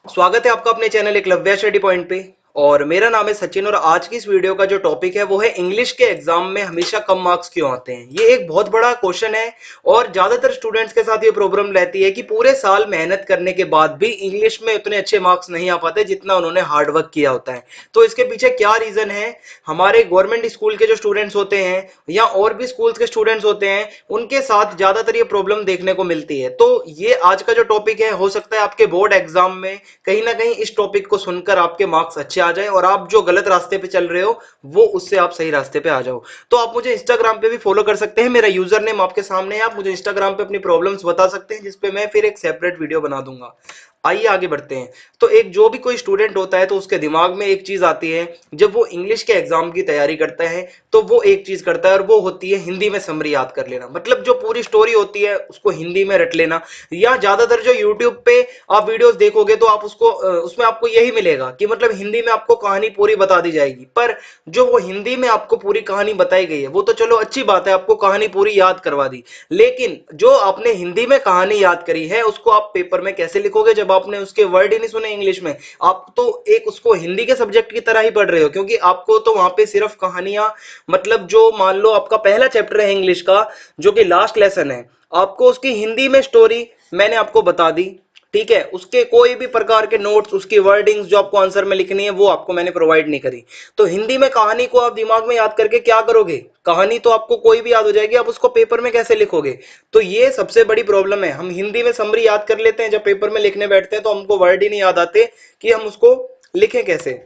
स्वागत है आपका अपने चैनल एकलव्य स्टडी पॉइंट पे। और मेरा नाम है सचिन और आज की इस वीडियो का जो टॉपिक है वो है इंग्लिश के एग्जाम में हमेशा कम मार्क्स क्यों आते हैं। ये एक बहुत बड़ा क्वेश्चन है और ज्यादातर स्टूडेंट्स के साथ ये प्रॉब्लम रहती है कि पूरे साल मेहनत करने के बाद भी इंग्लिश में उतने अच्छे मार्क्स नहीं आ पाते जितना उन्होंने हार्ड वर्क किया होता है। तो इसके पीछे क्या रीजन है? हमारे गवर्नमेंट स्कूल के जो स्टूडेंट्स होते हैं या और भी स्कूल्स के स्टूडेंट्स होते हैं उनके साथ ज्यादातर ये प्रॉब्लम देखने को मिलती है। तो ये आज का जो टॉपिक है, हो सकता है आपके बोर्ड एग्जाम में कहीं ना कहीं इस टॉपिक को सुनकर आपके मार्क्स अच्छे आ जाए और आप जो गलत रास्ते पे चल रहे हो वो उससे आप सही रास्ते पे आ जाओ। तो आप मुझे इंस्टाग्राम पे भी फॉलो कर सकते हैं, मेरा यूजर नेम आपके सामने है। आप मुझे इंस्टाग्राम पे अपनी प्रॉब्लम्स बता सकते हैं जिसपे मैं फिर एक सेपरेट वीडियो बना दूंगा। आइए आगे बढ़ते हैं। तो एक जो भी कोई स्टूडेंट होता है तो उसके दिमाग में एक चीज आती है जब वो इंग्लिश के एग्जाम की तैयारी करता है, तो वो एक चीज करता है और वो होती है हिंदी में समरी याद कर लेना। मतलब जो पूरी स्टोरी होती है उसको हिंदी में रट लेना। या ज्यादातर जो यूट्यूब पे आप वीडियोस देखोगे तो आप उसको उसमें आपको यही मिलेगा कि मतलब हिंदी में आपको कहानी पूरी बता दी जाएगी। पर जो वो हिंदी में आपको पूरी कहानी बताई गई है वो तो चलो अच्छी बात है, आपको कहानी पूरी याद करवा दी, लेकिन जो आपने हिंदी में कहानी याद करी है उसको आप पेपर में कैसे लिखोगे जब आपने उसके वर्ड ही नहीं सुने इंग्लिश में? आप तो एक उसको हिंदी के सब्जेक्ट की तरह ही पढ़ रहे हो, क्योंकि आपको तो वहां पे सिर्फ कहानियां, मतलब जो मान लो आपका पहला चैप्टर है इंग्लिश का जो कि लास्ट लेसन है, आपको उसकी हिंदी में स्टोरी मैंने आपको बता दी। ठीक है, उसके कोई भी प्रकार के नोट्स, उसकी वर्डिंग्स जो आपको आंसर में लिखनी है वो आपको मैंने प्रोवाइड नहीं करी। तो हिंदी में कहानी को आप दिमाग में याद करके क्या करोगे? कहानी तो आपको कोई भी याद हो जाएगी, आप उसको पेपर में कैसे लिखोगे? तो ये सबसे बड़ी प्रॉब्लम है। हम हिंदी में समरी याद कर लेते हैं, जब पेपर में लिखने बैठते हैं तो हमको वर्ड ही नहीं याद आते कि हम उसको लिखें कैसे।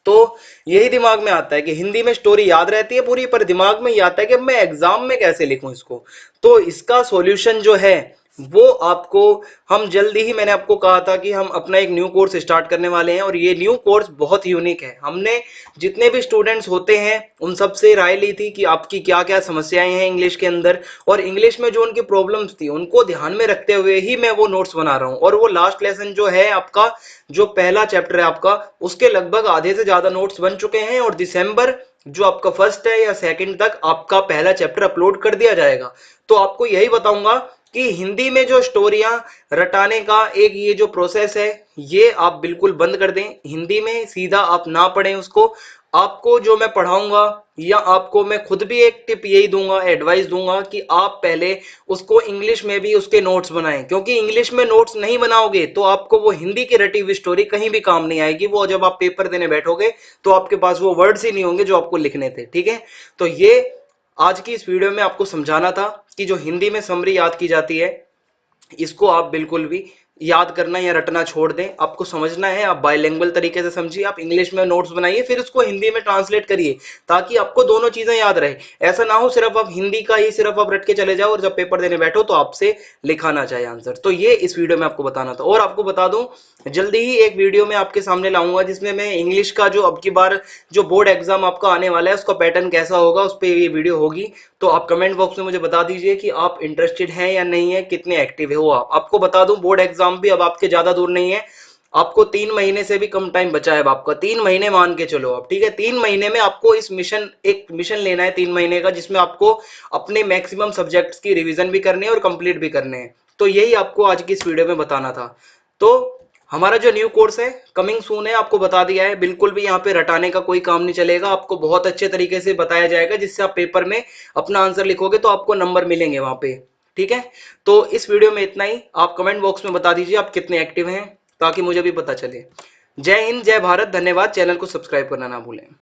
तो यही दिमाग में आता है कि हिंदी में स्टोरी याद रहती है पूरी, पर दिमाग में ये आता है कि मैं एग्जाम में कैसे लिखूं इसको। तो इसका सॉल्यूशन जो है वो आपको, हम जल्दी ही, मैंने आपको कहा था कि हम अपना एक न्यू कोर्स स्टार्ट करने वाले हैं और ये न्यू कोर्स बहुत यूनिक है। हमने जितने भी स्टूडेंट्स होते हैं उन सबसे राय ली थी कि आपकी क्या क्या समस्याएं हैं इंग्लिश के अंदर, और इंग्लिश में जो उनकी प्रॉब्लम्स थी उनको ध्यान में रखते हुए ही मैं वो नोट्स बना रहा हूँ। और वो लास्ट लेसन जो है आपका, जो पहला चैप्टर है आपका, उसके लगभग आधे से ज्यादा नोट्स बन चुके हैं और दिसंबर जो आपका फर्स्ट है या सेकंड तक आपका पहला चैप्टर अपलोड कर दिया जाएगा। तो आपको यही बताऊंगा कि हिंदी में जो स्टोरियां रटाने का एक ये जो प्रोसेस है ये आप बिल्कुल बंद कर दें। हिंदी में सीधा आप ना पढ़ें उसको। आपको जो मैं पढ़ाऊंगा या आपको मैं खुद भी एक टिप यही दूंगा, एडवाइस दूंगा कि आप पहले उसको इंग्लिश में भी उसके नोट्स बनाएं, क्योंकि इंग्लिश में नोट्स नहीं बनाओगे तो आपको वो हिंदी की रटी हुई स्टोरी कहीं भी काम नहीं आएगी। वो जब आप पेपर देने बैठोगे तो आपके पास वो वर्ड्स ही नहीं होंगे जो आपको लिखने थे। ठीक है, तो ये आज की इस वीडियो में आपको समझाना था कि जो हिंदी में समरी याद की जाती है इसको आप बिल्कुल भी याद करना या रटना छोड़ दें। आपको समझना है, आप बायलैंग्वेज तरीके से समझिए, आप इंग्लिश में नोट्स बनाइए फिर उसको हिंदी में ट्रांसलेट करिए ताकि आपको दोनों चीजें याद रहे। ऐसा ना हो सिर्फ आप हिंदी का ही सिर्फ आप रट के चले जाओ और जब पेपर देने बैठो तो आपसे लिखा ना जाए आंसर। तो ये इस वीडियो में आपको बताना था। और आपको बता दूं, जल्दी ही एक वीडियो में आपके सामने लाऊंगा जिसमें मैं इंग्लिश का जो अब की बार जो बोर्ड एग्जाम आपका आने वाला है उसका पैटर्न कैसा होगा उस पर ये वीडियो होगी। तो आप कमेंट बॉक्स में मुझे बता दीजिए कि आप इंटरेस्टेड हैं या नहीं है, कितने एक्टिव है हो आप। आपको बता दूं बोर्ड एग्जाम भी अब आपके ज्यादा दूर नहीं है। आपको 3 महीने से भी कम टाइम बचा है। अब आपका 3 महीने मान के चलो आप, ठीक है, 3 महीने में आपको इस मिशन, एक मिशन लेना है 3 महीने का, जिसमें आपको अपने मैक्सिमम सब्जेक्ट्स की रिवीजन भी करनी है और कंप्लीट भी करने हैं। तो यही आपको आज की इस वीडियो में बताना था। तो हमारा जो न्यू कोर्स है कमिंग सून है, आपको बता दिया है। बिल्कुल भी यहाँ पे रटाने का कोई काम नहीं चलेगा, आपको बहुत अच्छे तरीके से बताया जाएगा जिससे आप पेपर में अपना आंसर लिखोगे तो आपको नंबर मिलेंगे वहां पे। ठीक है, तो इस वीडियो में इतना ही। आप कमेंट बॉक्स में बता दीजिए आप कितने एक्टिव हैं ताकि मुझे भी पता चले। जय हिंद, जय भारत, धन्यवाद। चैनल को सब्सक्राइब करना ना भूलें।